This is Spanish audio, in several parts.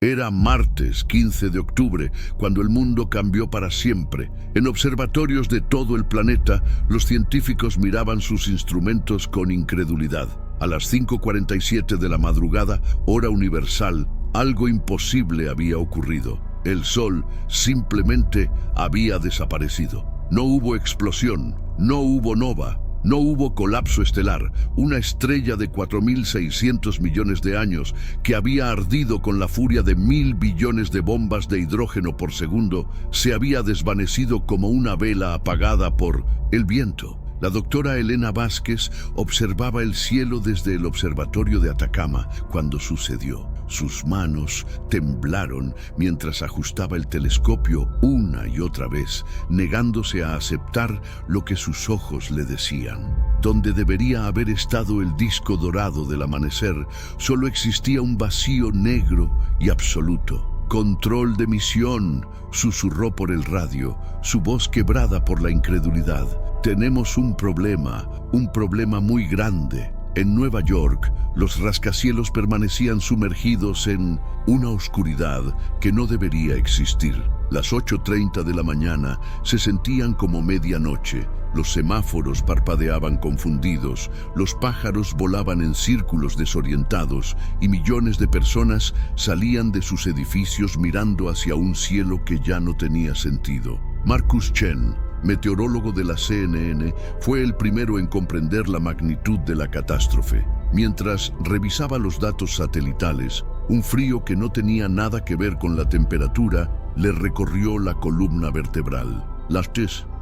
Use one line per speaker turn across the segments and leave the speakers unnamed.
Era martes 15 de octubre, cuando el mundo cambió para siempre. En observatorios de todo el planeta, los científicos miraban sus instrumentos con incredulidad. A las 5:47 de la madrugada, hora universal, algo imposible había ocurrido. El Sol simplemente había desaparecido. No hubo explosión, no hubo nova, no hubo colapso estelar. Una estrella de 4.600 millones de años que había ardido con la furia de 1.000 billones de bombas de hidrógeno por segundo se había desvanecido como una vela apagada por el viento. La doctora Elena Vázquez observaba el cielo desde el observatorio de Atacama cuando sucedió. Sus manos temblaron mientras ajustaba el telescopio una y otra vez, negándose a aceptar lo que sus ojos le decían. Donde debería haber estado el disco dorado del amanecer, solo existía un vacío negro y absoluto. «Control de misión», susurró por el radio, su voz quebrada por la incredulidad. «Tenemos un problema muy grande». En Nueva York, los rascacielos permanecían sumergidos en una oscuridad que no debería existir. Las 8:30 de la mañana se sentían como medianoche. Los semáforos parpadeaban confundidos, los pájaros volaban en círculos desorientados y millones de personas salían de sus edificios mirando hacia un cielo que ya no tenía sentido. Marcus Chen, meteorólogo de la CNN, fue el primero en comprender la magnitud de la catástrofe. Mientras revisaba los datos satelitales, un frío que no tenía nada que ver con la temperatura le recorrió la columna vertebral. La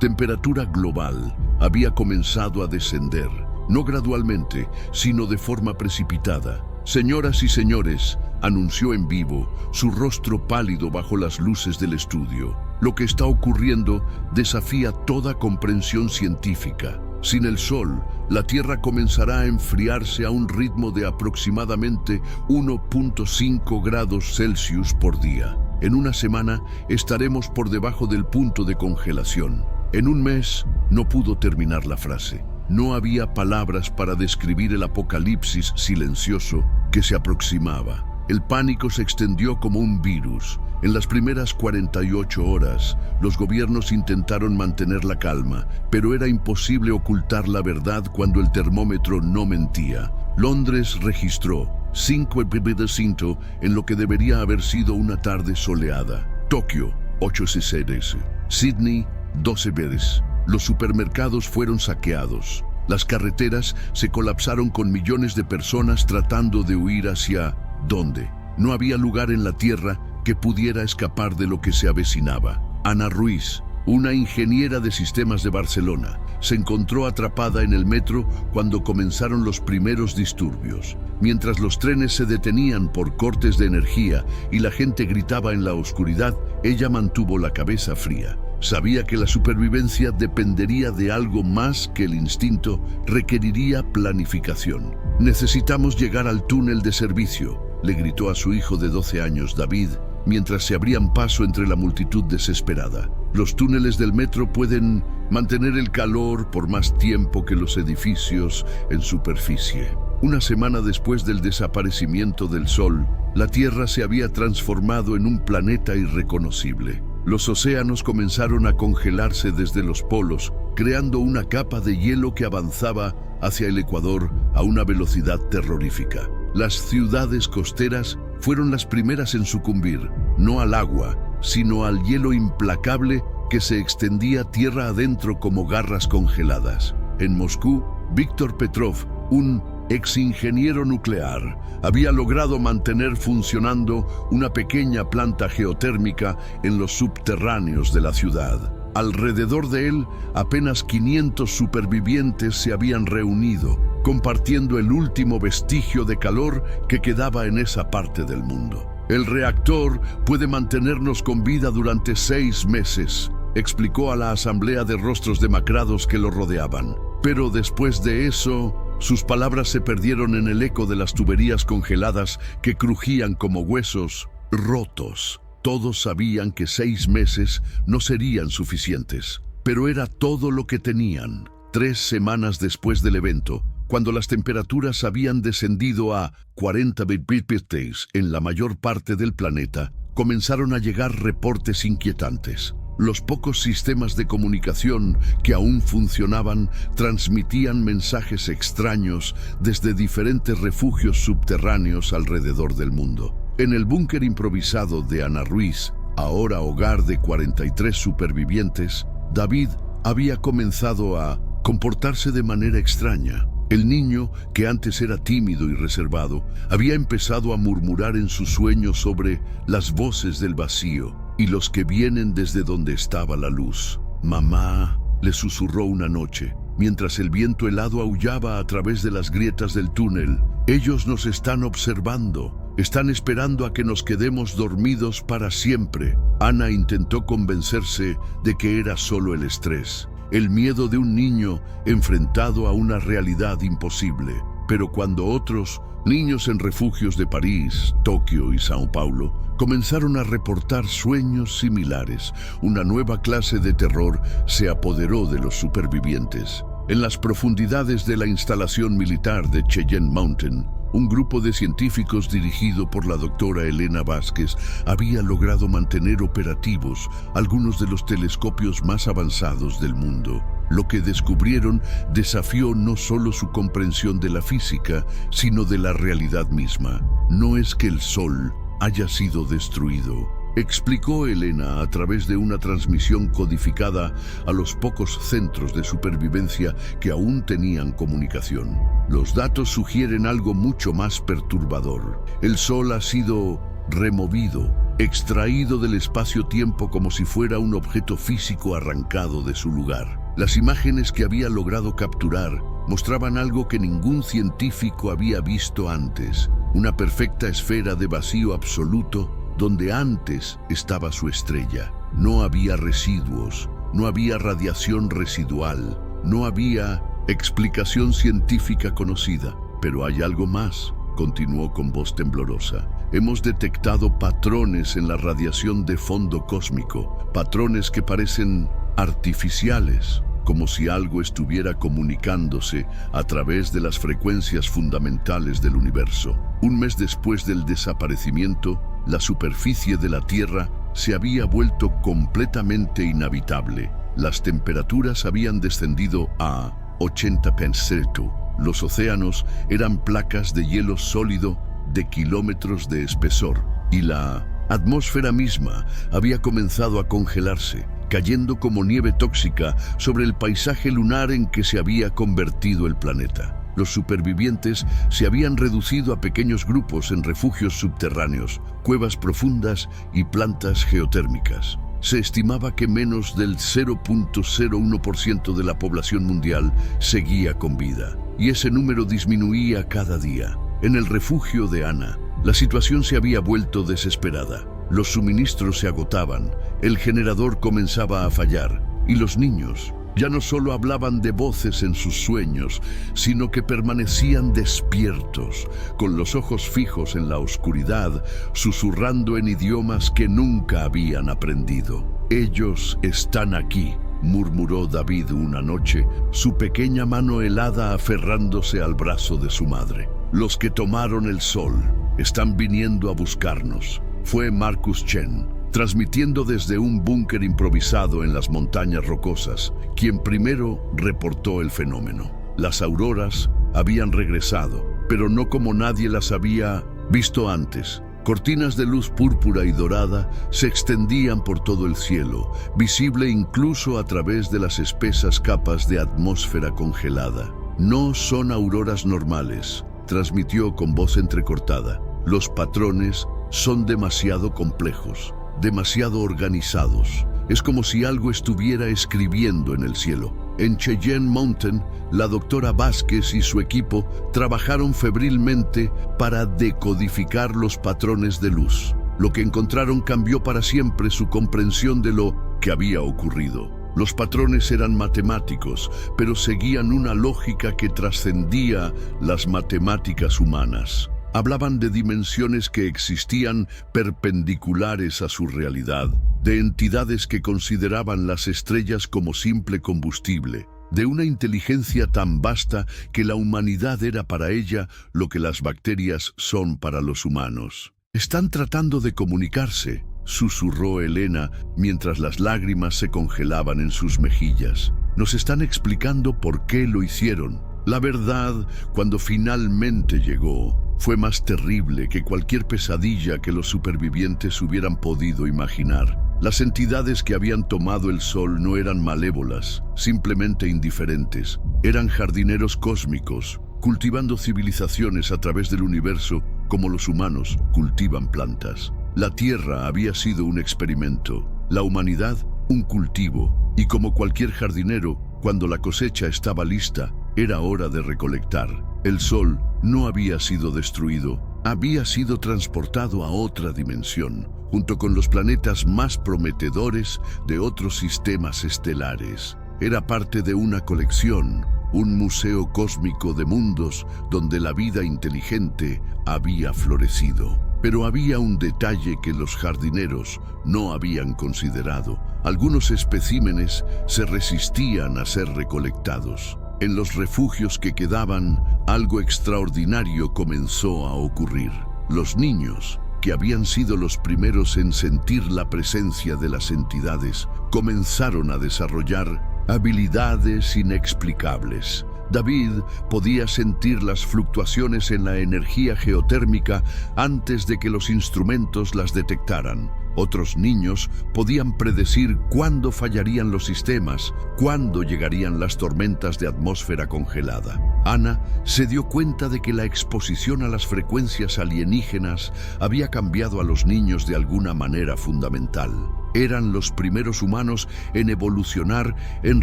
temperatura global había comenzado a descender, no gradualmente, sino de forma precipitada. «Señoras y señores», anunció en vivo, su rostro pálido bajo las luces del estudio, «lo que está ocurriendo desafía toda comprensión científica. Sin el Sol, la Tierra comenzará a enfriarse a un ritmo de aproximadamente 1.5 grados Celsius por día. En una semana estaremos por debajo del punto de congelación. En un mes», no pudo terminar la frase. No había palabras para describir el apocalipsis silencioso que se aproximaba. El pánico se extendió como un virus. En las primeras 48 horas, los gobiernos intentaron mantener la calma, pero era imposible ocultar la verdad cuando el termómetro no mentía. Londres registró 5,5 en lo que debería haber sido una tarde soleada. Tokio, 8 Celsius. Sydney, 12 veces. Los supermercados fueron saqueados. Las carreteras se colapsaron con millones de personas tratando de huir hacia ¿dónde? No había lugar en la tierra que pudiera escapar de lo que se avecinaba. Ana Ruiz, una ingeniera de sistemas de Barcelona, se encontró atrapada en el metro cuando comenzaron los primeros disturbios. Mientras los trenes se detenían por cortes de energía y la gente gritaba en la oscuridad, ella mantuvo la cabeza fría. Sabía que la supervivencia dependería de algo más que el instinto, requeriría planificación. «Necesitamos llegar al túnel de servicio», le gritó a su hijo de 12 años, David, mientras se abrían paso entre la multitud desesperada. «Los túneles del metro pueden mantener el calor por más tiempo que los edificios en superficie». Una semana después del desaparecimiento del Sol, la Tierra se había transformado en un planeta irreconocible. Los océanos comenzaron a congelarse desde los polos, creando una capa de hielo que avanzaba hacia el Ecuador a una velocidad terrorífica. Las ciudades costeras fueron las primeras en sucumbir, no al agua, sino al hielo implacable que se extendía tierra adentro como garras congeladas. En Moscú, Víctor Petrov, un ex-ingeniero nuclear, había logrado mantener funcionando una pequeña planta geotérmica en los subterráneos de la ciudad. Alrededor de él, apenas 500 supervivientes se habían reunido, compartiendo el último vestigio de calor que quedaba en esa parte del mundo. «El reactor puede mantenernos con vida durante 6 meses», explicó a la asamblea de rostros demacrados que lo rodeaban. Pero después de eso, sus palabras se perdieron en el eco de las tuberías congeladas que crujían como huesos rotos. Todos sabían que 6 meses no serían suficientes, pero era todo lo que tenían. 3 semanas después del evento, Cuando las temperaturas habían descendido a 40 degrees en la mayor parte del planeta, comenzaron a llegar reportes inquietantes. Los pocos sistemas de comunicación que aún funcionaban transmitían mensajes extraños desde diferentes refugios subterráneos alrededor del mundo. En el búnker improvisado de Ana Ruiz, ahora hogar de 43 supervivientes, David había comenzado a comportarse de manera extraña. El niño, que antes era tímido y reservado, había empezado a murmurar en sus sueños sobre las voces del vacío y los que vienen desde donde estaba la luz. «Mamá», le susurró una noche, mientras el viento helado aullaba a través de las grietas del túnel. «Ellos nos están observando. Están esperando a que nos quedemos dormidos para siempre». Ana intentó convencerse de que era solo el estrés, el miedo de un niño enfrentado a una realidad imposible. Pero cuando otros niños en refugios de París, Tokio y Sao Paulo comenzaron a reportar sueños similares, una nueva clase de terror se apoderó de los supervivientes. En las profundidades de la instalación militar de Cheyenne Mountain, un grupo de científicos dirigido por la doctora Elena Vázquez había logrado mantener operativos algunos de los telescopios más avanzados del mundo. Lo que descubrieron desafió no solo su comprensión de la física, sino de la realidad misma. No es que el Sol haya sido destruido, explicó Elena a través de una transmisión codificada a los pocos centros de supervivencia que aún tenían comunicación. Los datos sugieren algo mucho más perturbador. El Sol ha sido removido, extraído del espacio-tiempo como si fuera un objeto físico arrancado de su lugar. Las imágenes que había logrado capturar mostraban algo que ningún científico había visto antes: una perfecta esfera de vacío absoluto donde antes estaba su estrella. No había residuos, no había radiación residual, no había explicación científica conocida. Pero hay algo más, continuó con voz temblorosa. Hemos detectado patrones en la radiación de fondo cósmico, patrones que parecen artificiales, como si algo estuviera comunicándose a través de las frecuencias fundamentales del universo. Un mes después del desaparecimiento, la superficie de la Tierra se había vuelto completamente inhabitable. Las temperaturas habían descendido a 80%. Los océanos eran placas de hielo sólido de kilómetros de espesor, y la atmósfera misma había comenzado a congelarse, cayendo como nieve tóxica sobre el paisaje lunar en que se había convertido el planeta. Los supervivientes se habían reducido a pequeños grupos en refugios subterráneos, cuevas profundas y plantas geotérmicas. Se estimaba que menos del 0.01% de la población mundial seguía con vida, y ese número disminuía cada día. En el refugio de Ana, la situación se había vuelto desesperada. Los suministros se agotaban, el generador comenzaba a fallar, y los niños ya no solo hablaban de voces en sus sueños, sino que permanecían despiertos, con los ojos fijos en la oscuridad, susurrando en idiomas que nunca habían aprendido. «Ellos están aquí», murmuró David una noche, su pequeña mano helada aferrándose al brazo de su madre. «Los que tomaron el sol están viniendo a buscarnos». Fue Marcus Chen, transmitiendo desde un búnker improvisado en las montañas rocosas, quien primero reportó el fenómeno. Las auroras habían regresado, pero no como nadie las había visto antes. Cortinas de luz púrpura y dorada se extendían por todo el cielo, visible incluso a través de las espesas capas de atmósfera congelada. «No son auroras normales», transmitió con voz entrecortada. «Los patrones son demasiado complejos, demasiado organizados. Es como si algo estuviera escribiendo en el cielo». En Cheyenne Mountain, la doctora Vázquez y su equipo trabajaron febrilmente para decodificar los patrones de luz. Lo que encontraron cambió para siempre su comprensión de lo que había ocurrido. Los patrones eran matemáticos, pero seguían una lógica que trascendía las matemáticas humanas. Hablaban de dimensiones que existían perpendiculares a su realidad, de entidades que consideraban las estrellas como simple combustible, de una inteligencia tan vasta que la humanidad era para ella lo que las bacterias son para los humanos. «Están tratando de comunicarse», susurró Elena mientras las lágrimas se congelaban en sus mejillas. «Nos están explicando por qué lo hicieron». La verdad, cuando finalmente llegó, fue más terrible que cualquier pesadilla que los supervivientes hubieran podido imaginar. Las entidades que habían tomado el sol no eran malévolas, simplemente indiferentes. Eran jardineros cósmicos, cultivando civilizaciones a través del universo como los humanos cultivan plantas. La Tierra había sido un experimento, la humanidad un cultivo, y como cualquier jardinero, cuando la cosecha estaba lista, era hora de recolectar. El sol no había sido destruido, había sido transportado a otra dimensión, junto con los planetas más prometedores de otros sistemas estelares. Era parte de una colección, un museo cósmico de mundos donde la vida inteligente había florecido. Pero había un detalle que los jardineros no habían considerado. Algunos especímenes se resistían a ser recolectados. En los refugios que quedaban, algo extraordinario comenzó a ocurrir. Los niños, que habían sido los primeros en sentir la presencia de las entidades, comenzaron a desarrollar habilidades inexplicables. David podía sentir las fluctuaciones en la energía geotérmica antes de que los instrumentos las detectaran. Otros niños podían predecir cuándo fallarían los sistemas, cuándo llegarían las tormentas de atmósfera congelada. Ana se dio cuenta de que la exposición a las frecuencias alienígenas había cambiado a los niños de alguna manera fundamental. Eran los primeros humanos en evolucionar en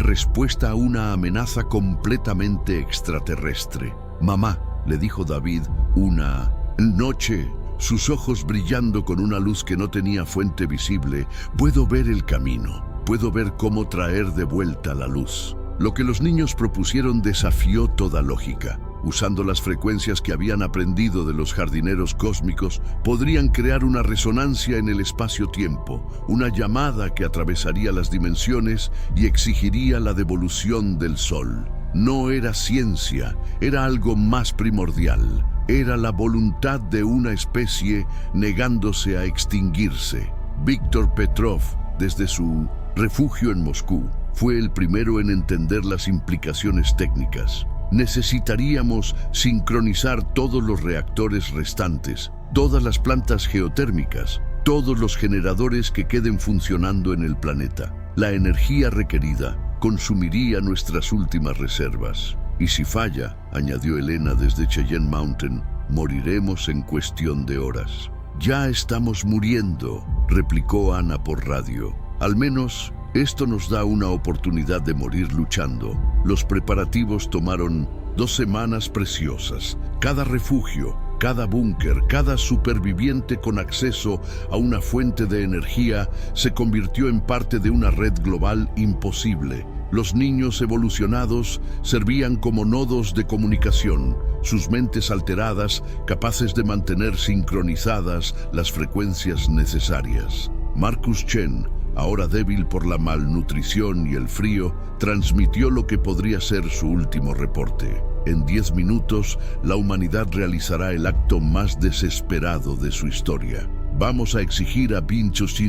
respuesta a una amenaza completamente extraterrestre. «Mamá», le dijo David una noche, sus ojos brillando con una luz que no tenía fuente visible, «puedo ver el camino, puedo ver cómo traer de vuelta la luz». Lo que los niños propusieron desafió toda lógica. Usando las frecuencias que habían aprendido de los jardineros cósmicos, podrían crear una resonancia en el espacio-tiempo, una llamada que atravesaría las dimensiones y exigiría la devolución del sol. No era ciencia, era algo más primordial. Era la voluntad de una especie negándose a extinguirse. Víctor Petrov, desde su refugio en Moscú, fue el primero en entender las implicaciones técnicas. Necesitaríamos sincronizar todos los reactores restantes, todas las plantas geotérmicas, todos los generadores que queden funcionando en el planeta. La energía requerida consumiría nuestras últimas reservas. Y si falla, añadió Elena desde Cheyenne Mountain, moriremos en cuestión de horas. Ya estamos muriendo, replicó Ana por radio. Al menos esto nos da una oportunidad de morir luchando. Los preparativos tomaron 2 semanas preciosas. Cada refugio, cada búnker, cada superviviente con acceso a una fuente de energía se convirtió en parte de una red global imposible. Los niños evolucionados servían como nodos de comunicación, sus mentes alteradas, capaces de mantener sincronizadas las frecuencias necesarias. Marcus Chen, ahora débil por la malnutrición y el frío, transmitió lo que podría ser su último reporte. En 10 minutos, la humanidad realizará el acto más desesperado de su historia. Vamos a exigir a Pinchos,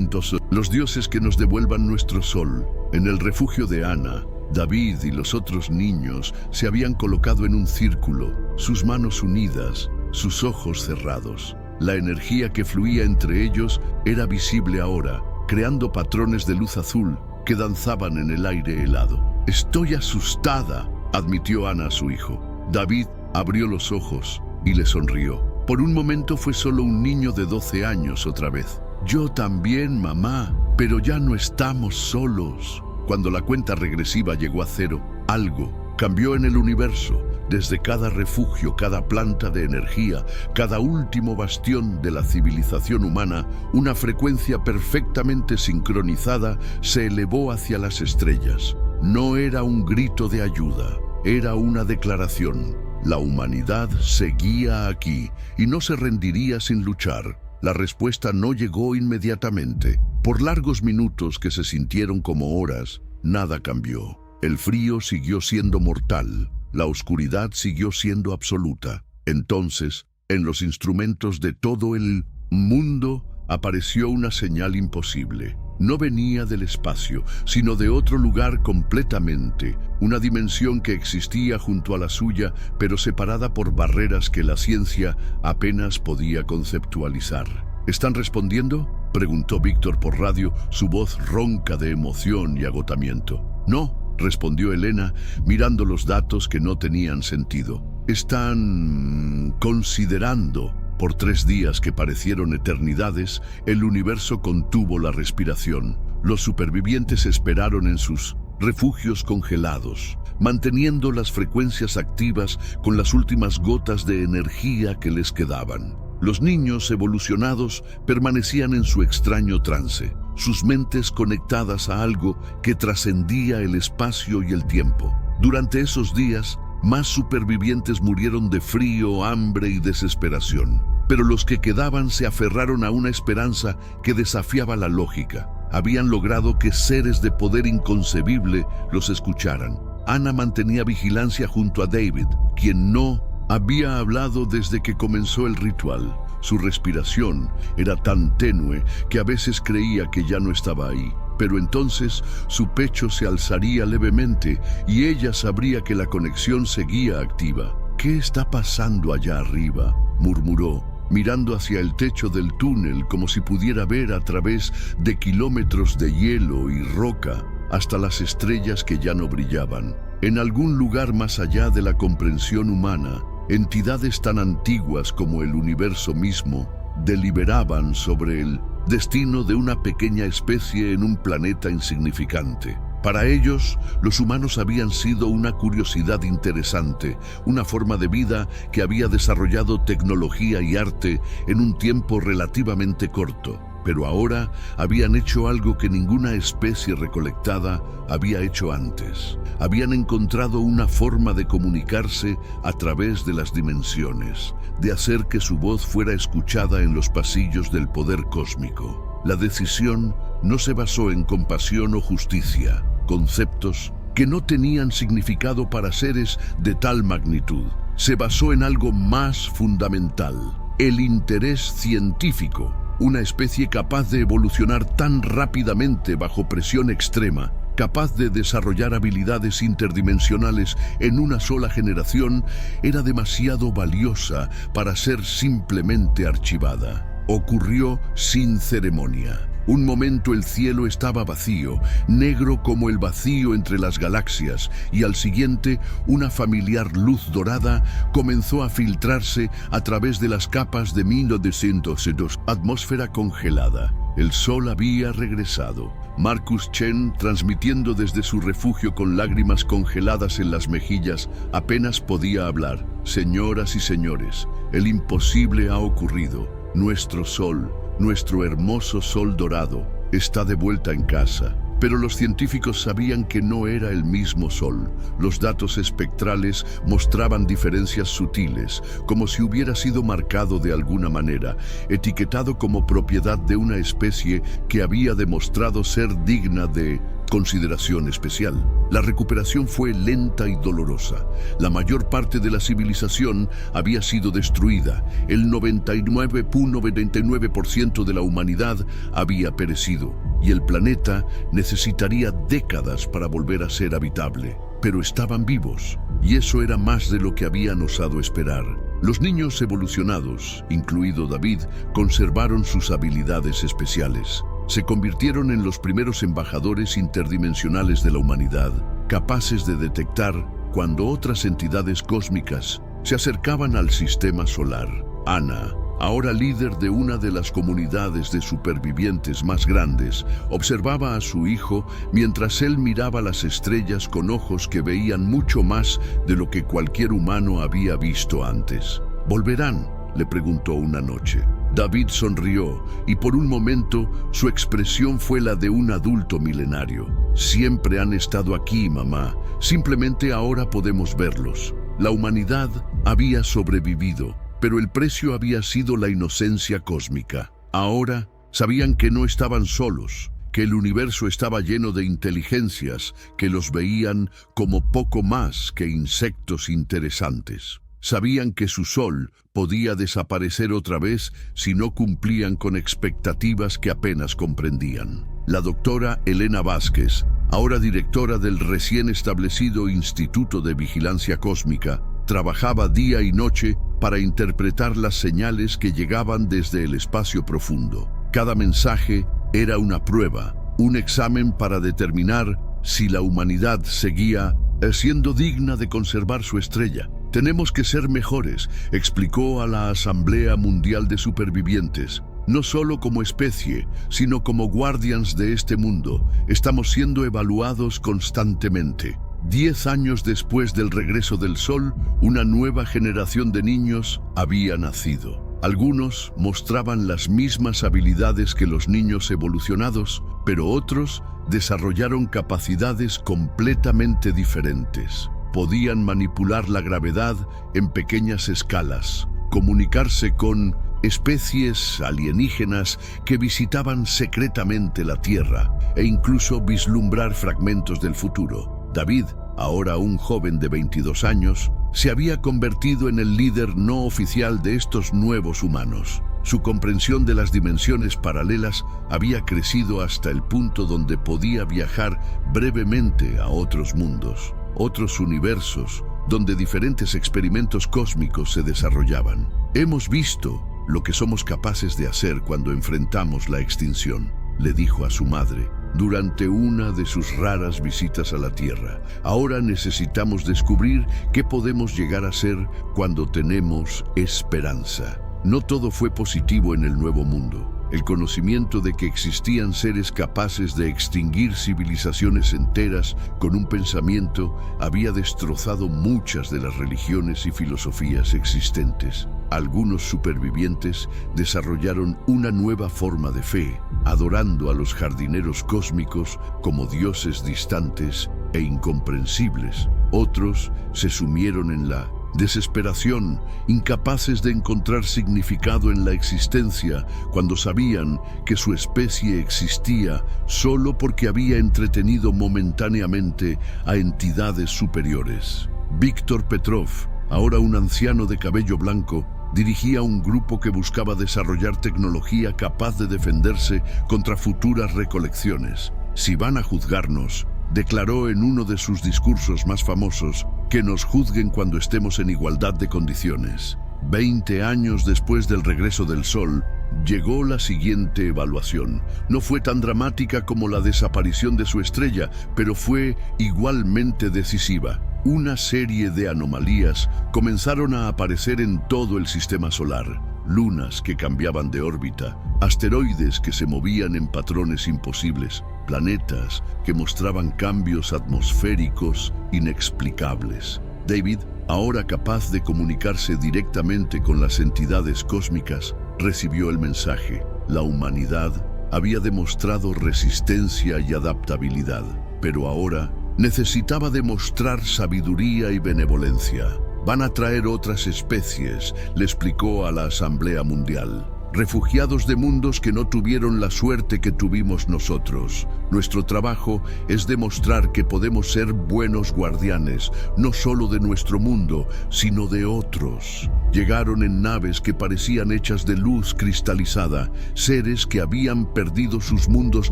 los dioses, que nos devuelvan nuestro sol. En el refugio de Ana, David y los otros niños se habían colocado en un círculo, sus manos unidas, sus ojos cerrados. La energía que fluía entre ellos era visible ahora, creando patrones de luz azul que danzaban en el aire helado. «Estoy asustada», admitió Ana a su hijo. David abrió los ojos y le sonrió. Por un momento fue solo un niño de 12 años otra vez. «Yo también, mamá, pero ya no estamos solos». Cuando la cuenta regresiva llegó a 0, algo cambió en el universo. Desde cada refugio, cada planta de energía, cada último bastión de la civilización humana, una frecuencia perfectamente sincronizada se elevó hacia las estrellas. No era un grito de ayuda, era una declaración. La humanidad seguía aquí y no se rendiría sin luchar. La respuesta no llegó inmediatamente. Por largos minutos que se sintieron como horas, nada cambió. El frío siguió siendo mortal, la oscuridad siguió siendo absoluta. Entonces, en los instrumentos de todo el mundo apareció una señal imposible. No venía del espacio, sino de otro lugar completamente, una dimensión que existía junto a la suya, pero separada por barreras que la ciencia apenas podía conceptualizar. ¿Están respondiendo?, preguntó Víctor por radio, su voz ronca de emoción y agotamiento. No, respondió Elena, mirando los datos que no tenían sentido. Están considerando. Por 3 días que parecieron eternidades, el universo contuvo la respiración. Los supervivientes esperaron en sus refugios congelados, manteniendo las frecuencias activas con las últimas gotas de energía que les quedaban. Los niños evolucionados permanecían en su extraño trance, sus mentes conectadas a algo que trascendía el espacio y el tiempo. Durante esos días, más supervivientes murieron de frío, hambre y desesperación. Pero los que quedaban se aferraron a una esperanza que desafiaba la lógica. Habían logrado que seres de poder inconcebible los escucharan. Ana mantenía vigilancia junto a David, quien no había hablado desde que comenzó el ritual. Su respiración era tan tenue que a veces creía que ya no estaba ahí. Pero entonces su pecho se alzaría levemente y ella sabría que la conexión seguía activa. «¿Qué está pasando allá arriba?», murmuró, mirando hacia el techo del túnel como si pudiera ver a través de kilómetros de hielo y roca hasta las estrellas que ya no brillaban. En algún lugar más allá de la comprensión humana, entidades tan antiguas como el universo mismo deliberaban sobre el destino de una pequeña especie en un planeta insignificante. Para ellos, los humanos habían sido una curiosidad interesante, una forma de vida que había desarrollado tecnología y arte en un tiempo relativamente corto. Pero ahora habían hecho algo que ninguna especie recolectada había hecho antes. Habían encontrado una forma de comunicarse a través de las dimensiones, de hacer que su voz fuera escuchada en los pasillos del poder cósmico. La decisión no se basó en compasión o justicia, conceptos que no tenían significado para seres de tal magnitud. Se basó en algo más fundamental, el interés científico. Una especie capaz de evolucionar tan rápidamente bajo presión extrema, capaz de desarrollar habilidades interdimensionales en una sola generación, era demasiado valiosa para ser simplemente archivada. Ocurrió sin ceremonia. Un momento el cielo estaba vacío, negro como el vacío entre las galaxias, y al siguiente una familiar luz dorada comenzó a filtrarse a través de las capas de 1902, atmósfera congelada. El sol había regresado. Marcus Chen, transmitiendo desde su refugio con lágrimas congeladas en las mejillas, apenas podía hablar. Señoras y señores, el imposible ha ocurrido. Nuestro sol, nuestro hermoso sol dorado, está de vuelta en casa. Pero los científicos sabían que no era el mismo sol. Los datos espectrales mostraban diferencias sutiles, como si hubiera sido marcado de alguna manera, etiquetado como propiedad de una especie que había demostrado ser digna de consideración especial. La recuperación fue lenta y dolorosa. La mayor parte de la civilización había sido destruida. El 99.99% de la humanidad había perecido, y el planeta necesitaría décadas para volver a ser habitable. Pero estaban vivos, y eso era más de lo que habían osado esperar. Los niños evolucionados, incluido David, conservaron sus habilidades especiales. Se convirtieron en los primeros embajadores interdimensionales de la humanidad, capaces de detectar cuando otras entidades cósmicas se acercaban al sistema solar. Ana, ahora líder de una de las comunidades de supervivientes más grandes, observaba a su hijo mientras él miraba las estrellas con ojos que veían mucho más de lo que cualquier humano había visto antes. ¿Volverán?, le preguntó una noche. David sonrió y por un momento su expresión fue la de un adulto milenario. Siempre han estado aquí, mamá. Simplemente ahora podemos verlos. La humanidad había sobrevivido, pero el precio había sido la inocencia cósmica. Ahora sabían que no estaban solos, que el universo estaba lleno de inteligencias que los veían como poco más que insectos interesantes. Sabían que su sol podía desaparecer otra vez si no cumplían con expectativas que apenas comprendían. La doctora Elena Vázquez, ahora directora del recién establecido Instituto de Vigilancia Cósmica, trabajaba día y noche para interpretar las señales que llegaban desde el espacio profundo. Cada mensaje era una prueba, un examen para determinar si la humanidad seguía siendo digna de conservar su estrella. Tenemos que ser mejores, explicó a la Asamblea Mundial de Supervivientes. No solo como especie, sino como guardians de este mundo, estamos siendo evaluados constantemente. 10 años después del regreso del Sol, una nueva generación de niños había nacido. Algunos mostraban las mismas habilidades que los niños evolucionados, pero otros desarrollaron capacidades completamente diferentes. Podían manipular la gravedad en pequeñas escalas, comunicarse con especies alienígenas que visitaban secretamente la Tierra e incluso vislumbrar fragmentos del futuro. David, ahora un joven de 22 años, se había convertido en el líder no oficial de estos nuevos humanos. Su comprensión de las dimensiones paralelas había crecido hasta el punto donde podía viajar brevemente a otros mundos, otros universos, donde diferentes experimentos cósmicos se desarrollaban. Hemos visto lo que somos capaces de hacer cuando enfrentamos la extinción, le dijo a su madre durante una de sus raras visitas a la Tierra. Ahora necesitamos descubrir qué podemos llegar a ser cuando tenemos esperanza. No todo fue positivo en el Nuevo Mundo. El conocimiento de que existían seres capaces de extinguir civilizaciones enteras con un pensamiento había destrozado muchas de las religiones y filosofías existentes. Algunos supervivientes desarrollaron una nueva forma de fe, adorando a los jardineros cósmicos como dioses distantes e incomprensibles. Otros se sumieron en la desesperación, incapaces de encontrar significado en la existencia cuando sabían que su especie existía solo porque había entretenido momentáneamente a entidades superiores. Víctor Petrov, ahora un anciano de cabello blanco, dirigía un grupo que buscaba desarrollar tecnología capaz de defenderse contra futuras recolecciones. Si van a juzgarnos, declaró en uno de sus discursos más famosos, que nos juzguen cuando estemos en igualdad de condiciones. 20 años después del regreso del Sol, llegó la siguiente evaluación. No fue tan dramática como la desaparición de su estrella, pero fue igualmente decisiva. Una serie de anomalías comenzaron a aparecer en todo el sistema solar. Lunas que cambiaban de órbita, asteroides que se movían en patrones imposibles, planetas que mostraban cambios atmosféricos inexplicables. David, ahora capaz de comunicarse directamente con las entidades cósmicas, recibió el mensaje. La humanidad había demostrado resistencia y adaptabilidad, pero ahora necesitaba demostrar sabiduría y benevolencia. Van a traer otras especies, le explicó a la Asamblea Mundial. Refugiados de mundos que no tuvieron la suerte que tuvimos nosotros. Nuestro trabajo es demostrar que podemos ser buenos guardianes, no solo de nuestro mundo, sino de otros. Llegaron en naves que parecían hechas de luz cristalizada, seres que habían perdido sus mundos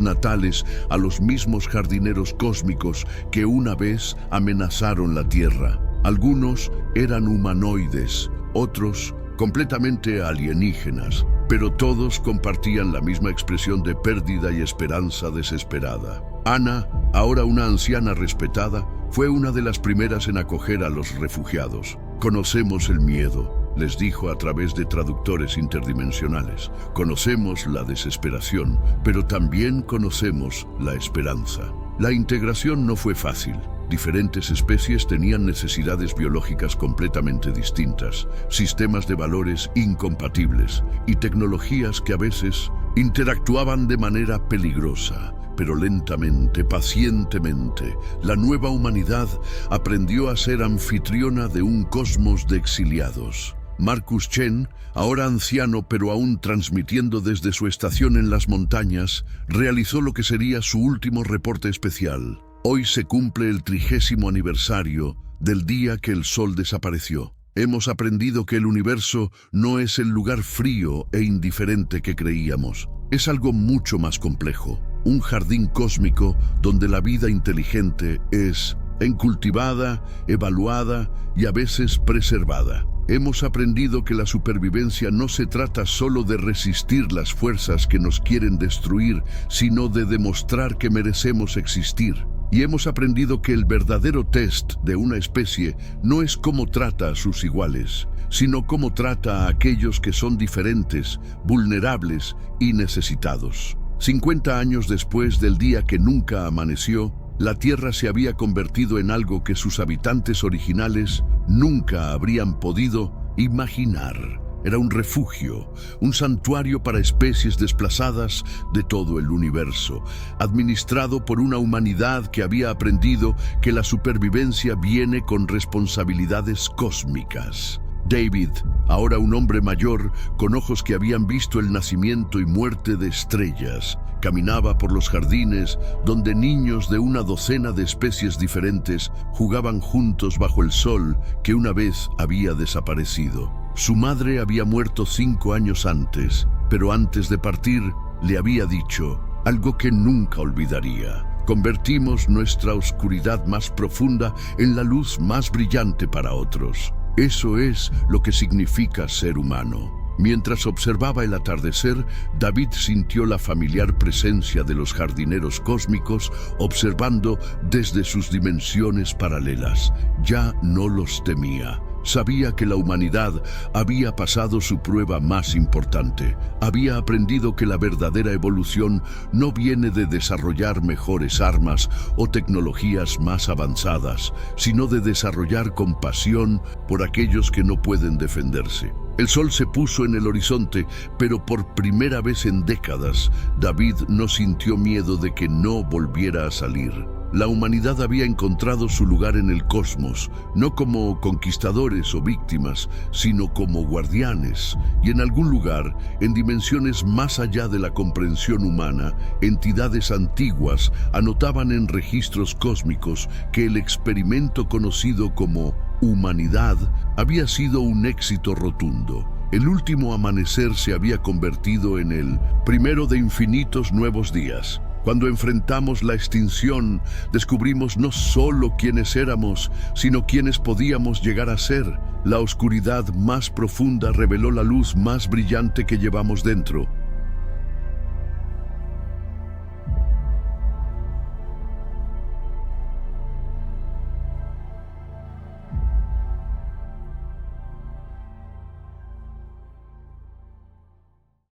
natales a los mismos jardineros cósmicos que una vez amenazaron la Tierra. Algunos eran humanoides, otros completamente alienígenas, pero todos compartían la misma expresión de pérdida y esperanza desesperada. Ana, ahora una anciana respetada, fue una de las primeras en acoger a los refugiados. Conocemos el miedo, les dijo a través de traductores interdimensionales. Conocemos la desesperación, pero también conocemos la esperanza. La integración no fue fácil. Diferentes especies tenían necesidades biológicas completamente distintas, sistemas de valores incompatibles y tecnologías que a veces interactuaban de manera peligrosa. Pero lentamente, pacientemente, la nueva humanidad aprendió a ser anfitriona de un cosmos de exiliados. Marcus Chen, ahora anciano pero aún transmitiendo desde su estación en las montañas, realizó lo que sería su último reporte especial. Hoy se cumple el 30º aniversario del día que el Sol desapareció. Hemos aprendido que el universo no es el lugar frío e indiferente que creíamos. Es algo mucho más complejo. Un jardín cósmico donde la vida inteligente es cultivada, evaluada y a veces preservada. Hemos aprendido que la supervivencia no se trata solo de resistir las fuerzas que nos quieren destruir, sino de demostrar que merecemos existir. Y hemos aprendido que el verdadero test de una especie no es cómo trata a sus iguales, sino cómo trata a aquellos que son diferentes, vulnerables y necesitados. 50 años después del día que nunca amaneció, la Tierra se había convertido en algo que sus habitantes originales nunca habrían podido imaginar. Era un refugio, un santuario para especies desplazadas de todo el universo, administrado por una humanidad que había aprendido que la supervivencia viene con responsabilidades cósmicas. David, ahora un hombre mayor, con ojos que habían visto el nacimiento y muerte de estrellas, caminaba por los jardines donde niños de una docena de especies diferentes jugaban juntos bajo el sol que una vez había desaparecido. Su madre había muerto 5 años antes, pero antes de partir le había dicho algo que nunca olvidaría. Convertimos nuestra oscuridad más profunda en la luz más brillante para otros. Eso es lo que significa ser humano. Mientras observaba el atardecer, David sintió la familiar presencia de los jardineros cósmicos, observando desde sus dimensiones paralelas. Ya no los temía. Sabía que la humanidad había pasado su prueba más importante. Había aprendido que la verdadera evolución no viene de desarrollar mejores armas o tecnologías más avanzadas, sino de desarrollar compasión por aquellos que no pueden defenderse. El sol se puso en el horizonte, pero por primera vez en décadas, David no sintió miedo de que no volviera a salir. La humanidad había encontrado su lugar en el cosmos, no como conquistadores o víctimas, sino como guardianes, y en algún lugar, en dimensiones más allá de la comprensión humana, entidades antiguas anotaban en registros cósmicos que el experimento conocido como humanidad había sido un éxito rotundo. El último amanecer se había convertido en el primero de infinitos nuevos días. Cuando enfrentamos la extinción, descubrimos no solo quiénes éramos, sino quiénes podíamos llegar a ser. La oscuridad más profunda reveló la luz más brillante que llevamos dentro.